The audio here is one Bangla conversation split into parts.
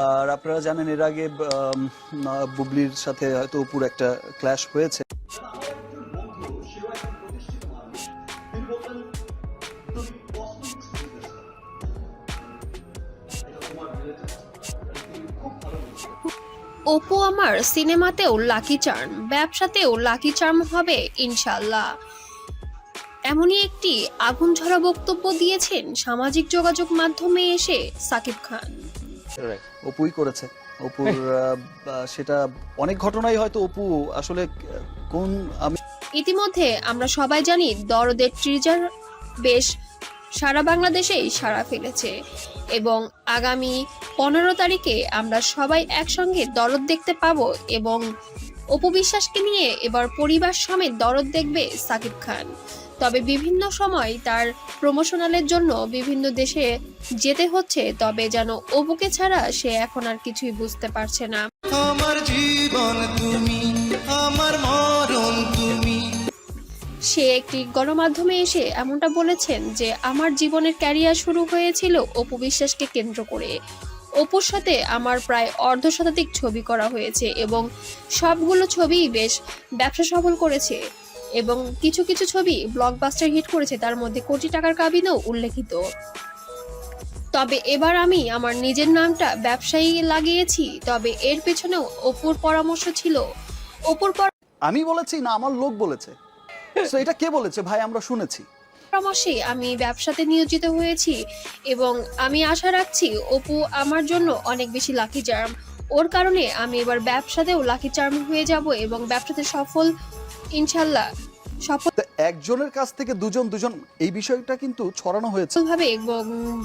আর আপনারা জানেন এর আগে বুবলির সাথে হয়তো অপুর একটা ক্ল্যাশ হয়েছে। অপু আমার সিনেমাতেও লাকি চার্ম, ব্যবসাতেও লাকি চার্ম হবে ইনশাল্লাহ। এমনই একটি আগুনঝরা বক্তব্য দিয়েছেন সামাজিক যোগাযোগ মাধ্যমে এসে সাকিব খান। অপুই করেছে, অপুর সেটা অনেক ঘটনাই হয়তো অপু আসলে কোন আমি ইতিমধ্যে আমরা সবাই জানি দরদের ট্রিজার বেশ সারা বাংলাদেশেই সাড়া ফেলেছে এবং আগামী 15 তারিখে আমরা সবাই একসঙ্গে দরদ দেখতে পাবো এবং অপু বিশ্বাসকে নিয়ে এবার পরিবার সমেত দরদ দেখবে সাকিব খান। তবে বিভিন্ন সময় তার প্রমোশনালের জন্য বিভিন্ন দেশে যেতে হচ্ছে, তবে যেন অপুকে ছাড়া সে এখন আর কিছুই বুঝতে পারছে না। আমার জীবন তুমি, আমার মরণ তুমি। সে একটি গণমাধ্যমে এসে এমনটা বলেছেন যে আমার জীবনের ক্যারিয়ার শুরু হয়েছিল অপু বিশ্বাসকে কেন্দ্র করে। অপুর সাথে আমার প্রায় অর্ধশতাধিক ছবি করা হয়েছে এবং সবগুলো ছবিই বেশ ব্যবসা সফল করেছে এবং কিছু কিছু ছবি ব্লকবাস্টার হিট করেছে, তার মধ্যে কোটি টাকার কাবিনও উল্লেখিত। তবে এবার আমি আমার নিজের নামটা ব্যবসায়ী লাগিয়েছি, তবে এর পেছনেও অপুর পরামর্শ ছিল। অপুর আমি বলেছি না আমার লোক বলেছে? তো এটা কে বলেছে ভাই? আমরা শুনেছি। পরামর্শে আমি ব্যবসাতে নিয়োজিত হয়েছি এবং আমি আশা রাখছি অপু আমার জন্য অনেক বেশি লাকি চার্ম। ওর কারণে আমি এবার ব্যবসাতেও লাকি চার্ম হয়ে যাব এবং ব্যবসাতে সফল ইনশাল্লাহ একজনের কাছ থেকে দুজন এই বিষয়টা কিন্তু ছড়ানো হয়েছে ভাবে এবং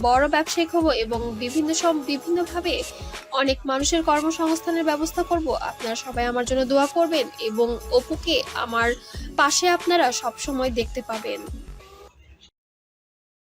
বড় ব্যবসায়িক হব এবং বিভিন্নভাবে অনেক মানুষের কর্মসংস্থানের ব্যবস্থা করব। আপনারা সবাই আমার জন্য দোয়া করবেন এবং অপুকে আমার পাশে আপনারা সব সময় দেখতে পাবেন।